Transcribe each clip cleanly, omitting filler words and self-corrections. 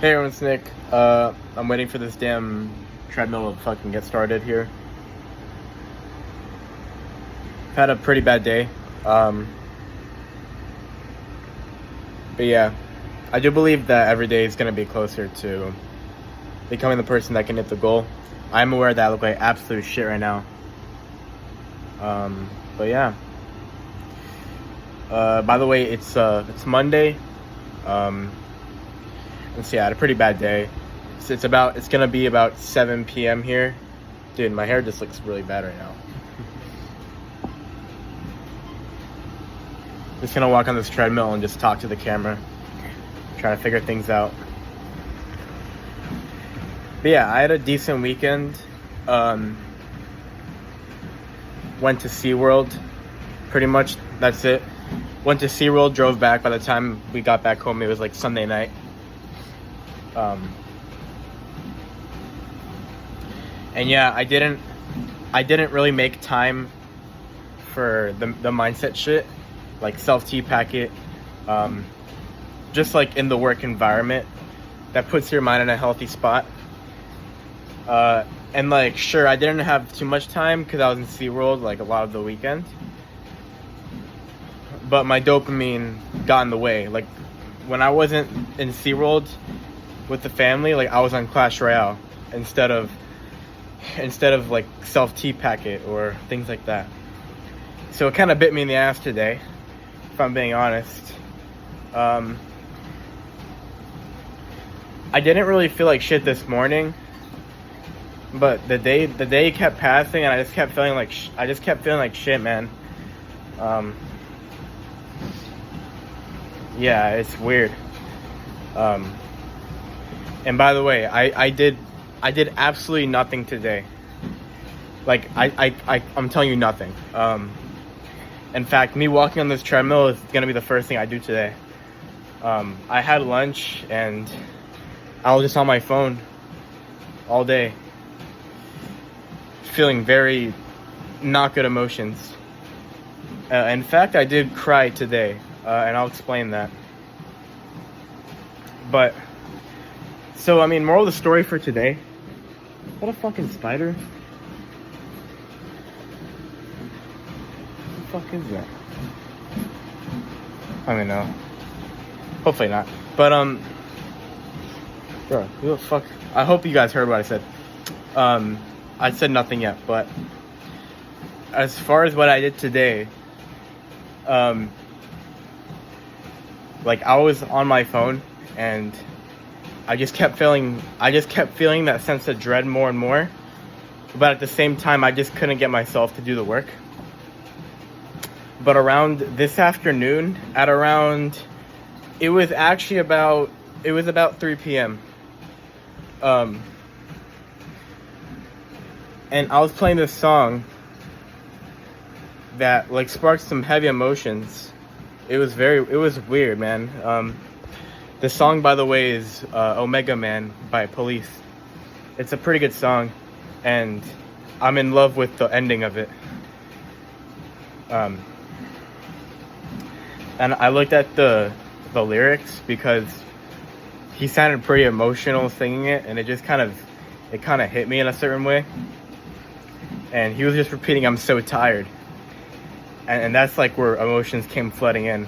Hey everyone, it's Nick. I'm waiting for this damn treadmill to fucking get started here. I've had a pretty bad day. But yeah, I do believe that every day is going to be closer to becoming the person that can hit the goal. I'm aware that I look like absolute shit right now. But yeah. By the way, it's Monday. Let's see, I had a pretty bad day. It's gonna be about 7 p.m. here. Dude, my hair just looks really bad right now. Just gonna walk on this treadmill and just talk to the camera. Try to figure things out. But yeah, I had a decent weekend. Went to SeaWorld. Pretty much, that's it. Went to SeaWorld, drove back. By the time we got back home, it was like Sunday night. And yeah, I didn't really make time for the mindset shit, like self-T-packet, just like in the work environment that puts your mind in a healthy spot. And like, sure, I didn't have too much time because I was in SeaWorld like a lot of the weekend, but my dopamine got in the way. Like when I wasn't in SeaWorld with the family, like I was on Clash Royale instead of like self-T-packet or things like that. So it kind of bit me in the ass today, if I'm being honest. I didn't really feel like shit this morning, but the day kept passing and I just kept feeling like shit, man. Yeah, it's weird. And by the way, I did absolutely nothing today. Like I'm telling you nothing. In fact, me walking on this treadmill is gonna be the first thing I do today. I had lunch and I was just on my phone all day, feeling very not good emotions. In fact, I did cry today, and I'll explain that. But so, I mean, moral of the story for today. What a fucking spider. What the fuck is that? I don't know. Hopefully not. But, bro, who the fuck? I hope you guys heard what I said. I said nothing yet, but as far as what I did today, like I was on my phone and I just kept feeling that sense of dread more and more. But at the same time, I just couldn't get myself to do the work. But around this afternoon, it was about 3 p.m. And I was playing this song that like sparked some heavy emotions. It was weird, man. The song, by the way, is Omega Man by Police. It's a pretty good song, and I'm in love with the ending of it. And I looked at the lyrics because he sounded pretty emotional singing it, and it kind of hit me in a certain way. And he was just repeating, "I'm so tired," and that's like where emotions came flooding in.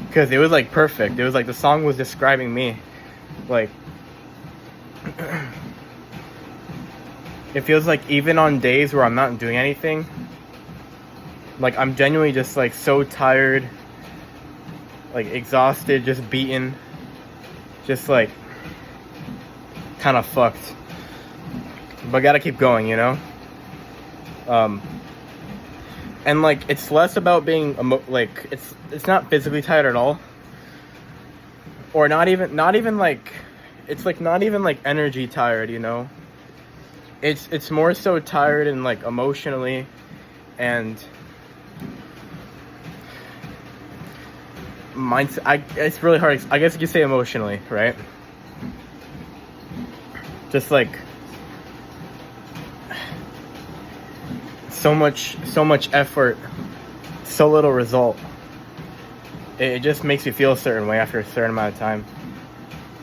Because it was like perfect. It was like the song was describing me. Like, it feels like even on days where I'm not doing anything, like I'm genuinely just like so tired, like exhausted, just beaten, just like kind of fucked. But gotta keep going, you know? And like it's less about being like it's not physically tired at all, or not even like it's like not even like energy tired, you know. It's more so tired and like emotionally, and it's really hard. I guess you could say emotionally, right? Just like so much effort, so little result. It just makes you feel a certain way after a certain amount of time.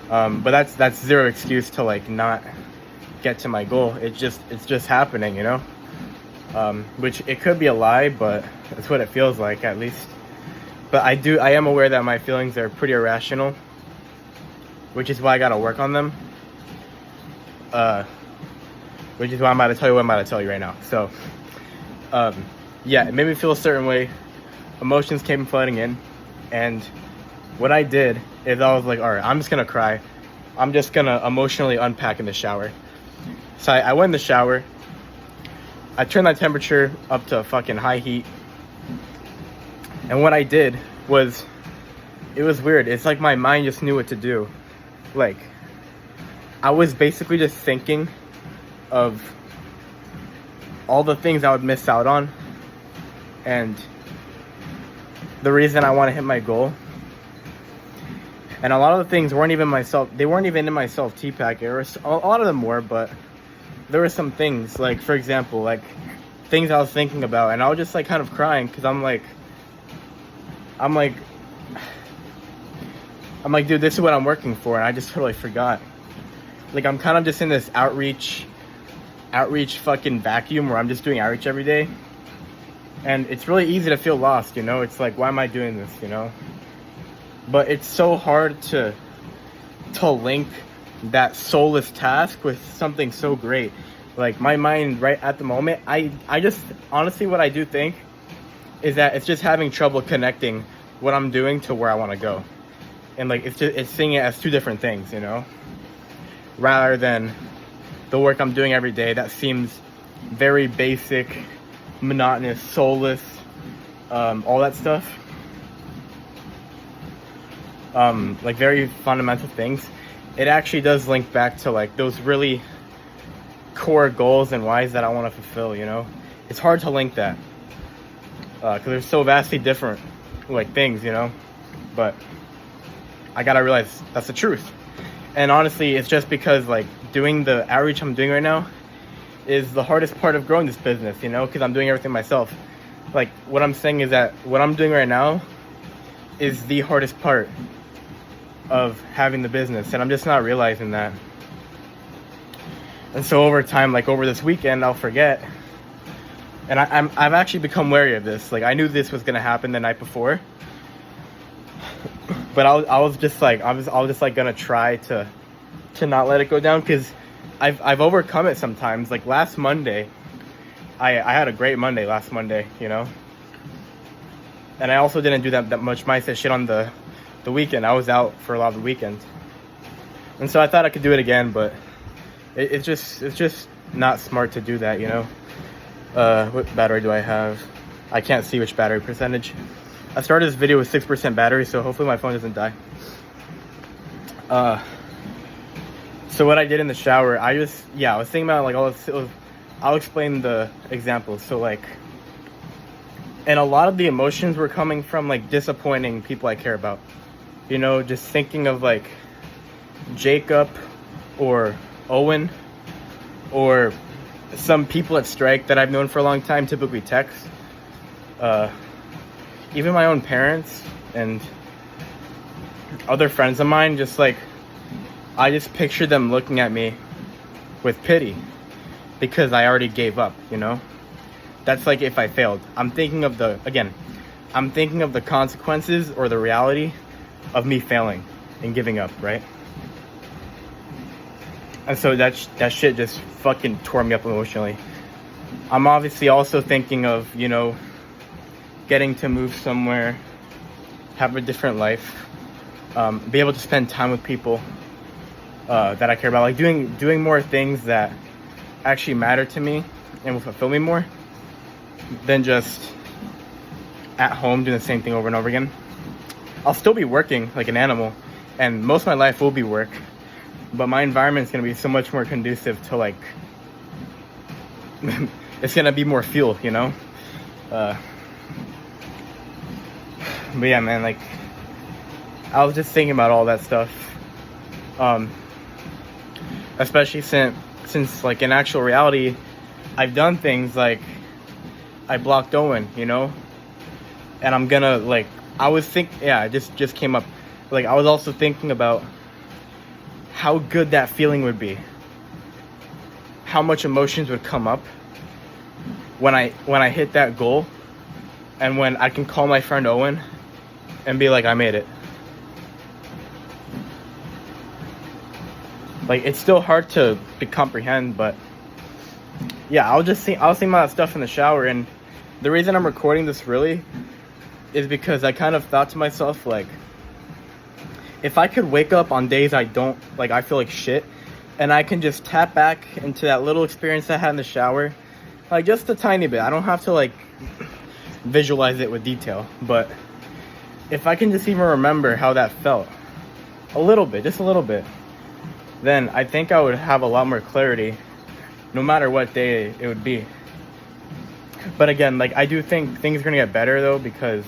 But that's zero excuse to like not get to my goal. It's just happening, you know. Which it could be a lie, but that's what it feels like, at least. But I am aware that my feelings are pretty irrational, which is why I gotta work on them. Which is why I'm about to tell you what I'm about to tell you right now. So, yeah, it made me feel a certain way. Emotions came flooding in, and what I did is I was like, all right, I'm just gonna cry. I'm just gonna emotionally unpack in the shower. So I went in the shower. I turned that temperature up to fucking high heat. And what I did was, it was weird. It's like my mind just knew what to do. Like, I was basically just thinking of all the things I would miss out on, and the reason I want to hit my goal. And a lot of the things weren't even they weren't even in my self-T pack. A lot of them were, but there were some things, like, for example, like, things I was thinking about, and I was just, like, kind of crying, because I'm like, dude, this is what I'm working for, and I just totally forgot. Like, I'm kind of just in this outreach fucking vacuum where I'm just doing outreach every day, and it's really easy to feel lost, you know? It's like, why am I doing this, you know? But it's so hard to link that soulless task with something so great. Like, my mind right at the moment, I just, honestly, what I do think is that it's just having trouble connecting what I'm doing to where I want to go. And like, it's seeing it as two different things, you know, rather than the work I'm doing every day that seems very basic, monotonous, soulless, all that stuff, like very fundamental things. It actually does link back to like those really core goals and whys that I want to fulfill, you know. It's hard to link that because they're so vastly different, like, things, you know. But I gotta realize that's the truth. And honestly, it's just because like doing the outreach I'm doing right now is the hardest part of growing this business, you know, because I'm doing everything myself. Like, what I'm saying is that what I'm doing right now is the hardest part of having the business, and I'm just not realizing that. And so over time, like over this weekend, I'll forget. And I've actually become wary of this. Like, I knew this was gonna happen the night before, but I was just like gonna try to not let it go down, because I've overcome it sometimes. Like last Monday, I had a great Monday last Monday, you know. And I also didn't do that much mindset shit on the weekend. I was out for a lot of the weekend, and so I thought I could do it again, but it's just not smart to do that, you know. What battery do I have? I can't see which battery percentage. I started this video with 6% battery, so hopefully my phone doesn't die. So what I did in the shower, I was thinking about like all this. I'll explain the examples. So like, and a lot of the emotions were coming from like disappointing people I care about. You know, just thinking of like Jacob or Owen or some people at Strike that I've known for a long time, typically Tex. Even my own parents and other friends of mine, just like, I just picture them looking at me with pity because I already gave up, you know? That's like if I failed. I'm thinking of the consequences or the reality of me failing and giving up, right? And so that shit just fucking tore me up emotionally. I'm obviously also thinking of, you know, getting to move somewhere, have a different life, be able to spend time with people that I care about, like doing more things that actually matter to me and will fulfill me more than just at home doing the same thing over and over again. I'll still be working like an animal, and most of my life will be work, but my environment's gonna be so much more conducive to like it's gonna be more fuel, you know. But yeah, man, like I was just thinking about all that stuff, especially since like in actual reality I've done things like I blocked Owen, you know, and I'm gonna like, it just came up, like I was also thinking about how good that feeling would be. How much emotions would come up when I hit that goal, and when I can call my friend Owen and be like, I made it. Like, it's still hard to comprehend, but yeah, I'll sing my stuff in the shower. And the reason I'm recording this really is because I kind of thought to myself, like, if I could wake up on days I feel like shit, and I can just tap back into that little experience I had in the shower, like, just a tiny bit. I don't have to, like, visualize it with detail, but if I can just even remember how that felt, a little bit, just a little bit, then I think I would have a lot more clarity, no matter what day it would be. But again, like, I do think things are gonna get better, though, because,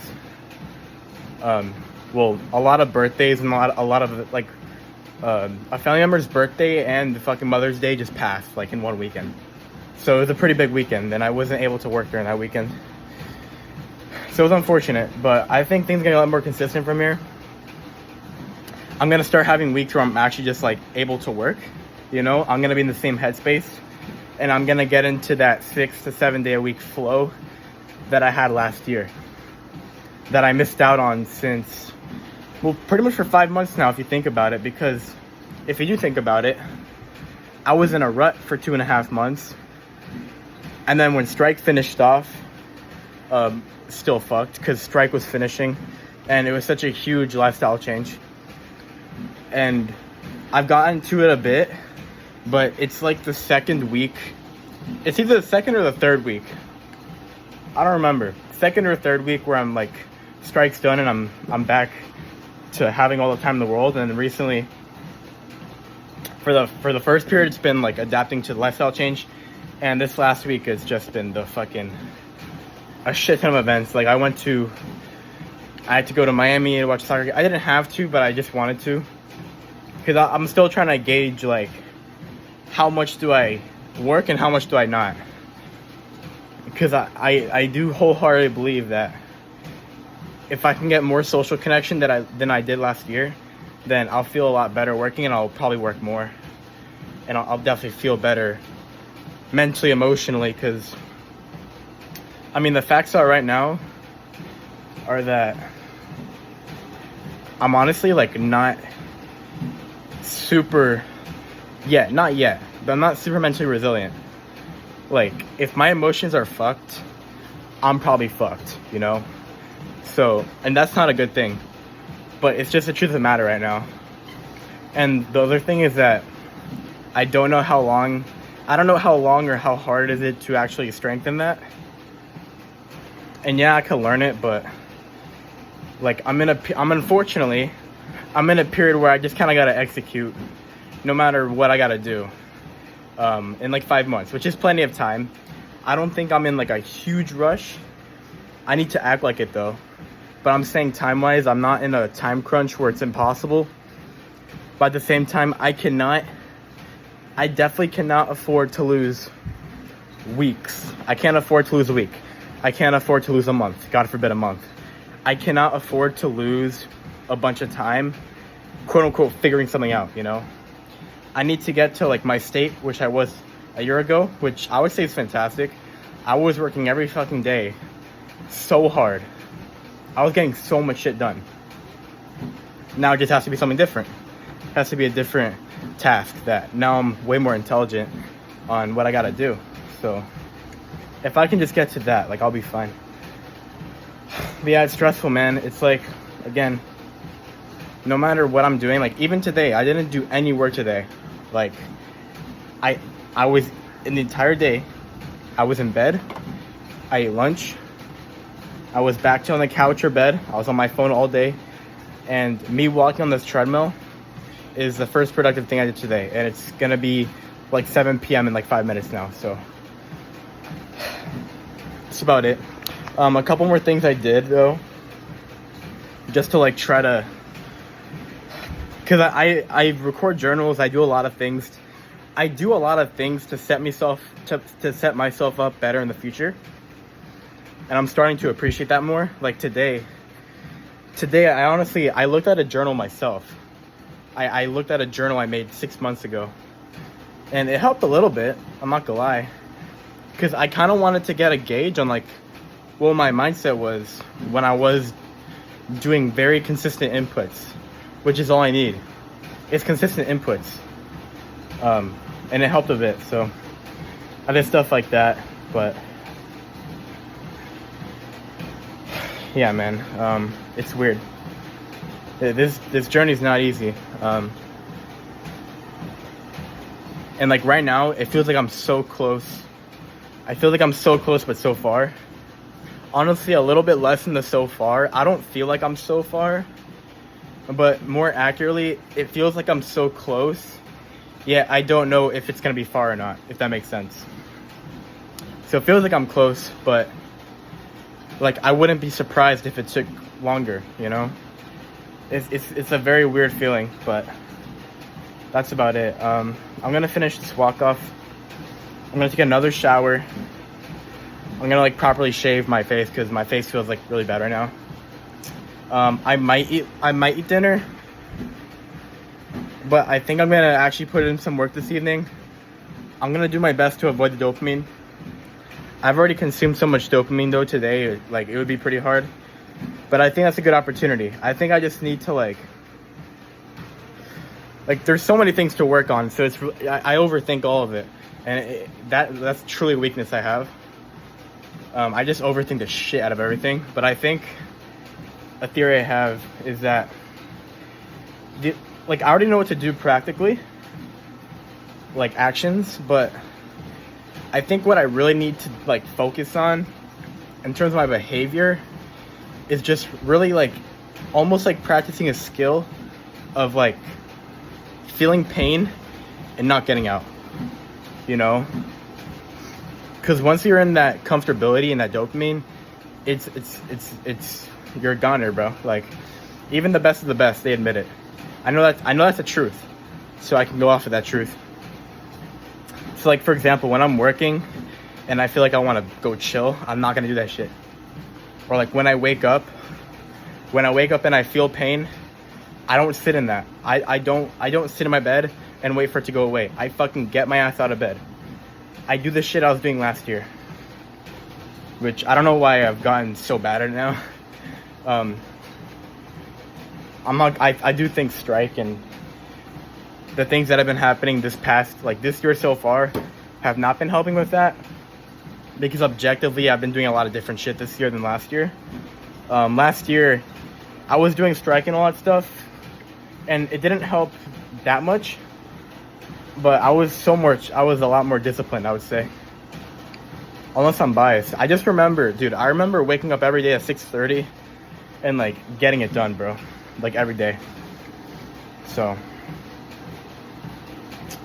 well, a lot of birthdays and a lot of, like, a family member's birthday and the fucking Mother's Day just passed, like, in one weekend. So it was a pretty big weekend, and I wasn't able to work during that weekend. So it was unfortunate, but I think things are gonna get a lot more consistent from here. I'm gonna start having weeks where I'm actually just, like, able to work, you know? I'm gonna be in the same headspace, and I'm gonna get into that 6 to 7 day a week flow that I had last year, that I missed out on since, well, pretty much for 5 months now, if you think about it. Because if you do think about it, I was in a rut for 2.5 months, and then when Strike finished off, still fucked, because Strike was finishing, and it was such a huge lifestyle change. And I've gotten to it a bit, but it's like the second week. It's either the second or the third week. I don't remember. Second or third week where I'm like, Strike's done and I'm back to having all the time in the world. And recently, for the first period, it's been like adapting to the lifestyle change, and this last week has just been a shit ton of events. Like, I had to go to Miami to watch soccer. I didn't have to, but I just wanted to, because I'm still trying to gauge, like, how much do I work and how much do I not. Because I do wholeheartedly believe that if I can get more social connection than I did last year, then I'll feel a lot better working, and I'll probably work more. And I'll definitely feel better mentally, emotionally, because, I mean, the facts are right now are that I'm honestly, like, not super yet, not yet, but I'm not super mentally resilient. Like, if my emotions are fucked, I'm probably fucked, you know? So, and that's not a good thing, but it's just the truth of the matter right now. And the other thing is that I don't know how long or how hard is it to actually strengthen that. And yeah, I could learn it, but, like, unfortunately, I'm in a period where I just kind of got to execute no matter what I got to do, in like 5 months, which is plenty of time. I don't think I'm in like a huge rush. I need to act like it though. But I'm saying time-wise, I'm not in a time crunch where it's impossible. But at the same time, I definitely cannot afford to lose weeks. I can't afford to lose a week. I can't afford to lose a month. God forbid, a month. I cannot afford to lose a bunch of time, quote unquote, figuring something out, you know? I need to get to, like, my state, which I was a year ago, which I would say is fantastic. I was working every fucking day so hard. I was getting so much shit done. Now it just has to be something different. It has to be a different task that now I'm way more intelligent on what I gotta do. So if I can just get to that, like, I'll be fine. But yeah, it's stressful, man. It's like, again, no matter what I'm doing, like, even today, I didn't do any work today. Like, I was, in the entire day, I was in bed, I ate lunch, I was back to on the couch or bed, I was on my phone all day, and me walking on this treadmill is the first productive thing I did today, and it's gonna be like 7 p.m. in like 5 minutes now, so that's about it. A couple more things I did, though, just to, like, try to, because I record journals, I do a lot of things. I do a lot of things to set myself up better in the future. And I'm starting to appreciate that more. Like today I honestly looked at a journal myself. I looked at a journal I made 6 months ago, and it helped a little bit. I'm not gonna lie, because I kind of wanted to get a gauge on like what my mindset was when I was doing very consistent inputs, which is all I need. It's consistent inputs, and it helped a bit. So I did stuff like that, but yeah, man, it's weird. This journey's not easy, and like right now, it feels like I'm so close. I feel like I'm so close, but so far. Honestly, a little bit less than the so far. I don't feel like I'm so far, but more accurately, it feels like I'm so close. Yeah, I don't know if it's gonna be far or not, if that makes sense. So it feels like I'm close, but like I wouldn't be surprised if it took longer, you know? It's a very weird feeling, but that's about it. I'm gonna finish this walk off. I'm gonna take another shower. I'm gonna like properly shave my face because my face feels like really bad right now. I might eat dinner, but I think I'm gonna actually put in some work this evening. I'm gonna do my best to avoid the dopamine. I've already consumed so much dopamine though today, like it would be pretty hard. But I think that's a good opportunity. I think I just need to like there's so many things to work on, so I overthink all of it, and that's truly a weakness I have. I just overthink the shit out of everything. But I think a theory I have is that I already know what to do practically, like actions, but I think what I really need to like focus on in terms of my behavior is just really like almost like practicing a skill of like feeling pain and not getting out, you know? Because once you're in that comfortability and that dopamine, it's you're a goner, bro. Like even the best of the best, they admit it. I know that's the truth, so I can go off of that truth. So like for example, when I'm working and I feel like I want to go chill, I'm not gonna do that shit. Or like when I wake up and I feel pain, I don't sit in that. I don't sit in my bed and wait for it to go away. I fucking get my ass out of bed. I do the shit I was doing last year, which I don't know why I've gotten so bad at it now. I do think strike and the things that have been happening this year so far have not been helping with that, because objectively I've been doing a lot of different shit this year than last year. Last year I was doing strike and all that stuff, and it didn't help that much, but I was a lot more disciplined, I would say. Unless I'm biased. I remember waking up every day at 6:30 and like getting it done, bro. Like every day. So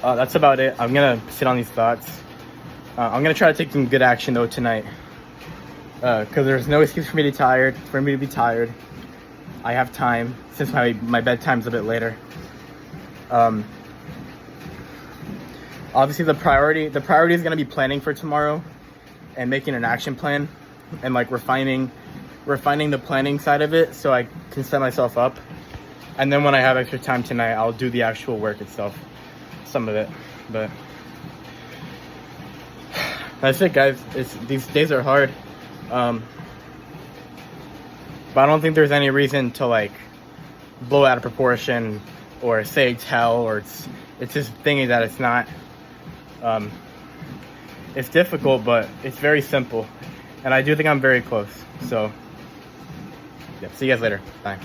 that's about it. I'm gonna sit on these thoughts. I'm gonna try to take some good action though tonight, because there's no excuse for me to be tired. I have time since my bedtime's a bit later. Obviously the priority is gonna be planning for tomorrow and making an action plan and like refining the planning side of it so I can set myself up. And then when I have extra time tonight, I'll do the actual work itself, some of it. But that's it, guys. These days are hard, but I don't think there's any reason to like blow out of proportion or say it's hell or it's just thinking that it's not. It's difficult, but it's very simple, and I do think I'm very close. So yeah, see you guys later. Bye.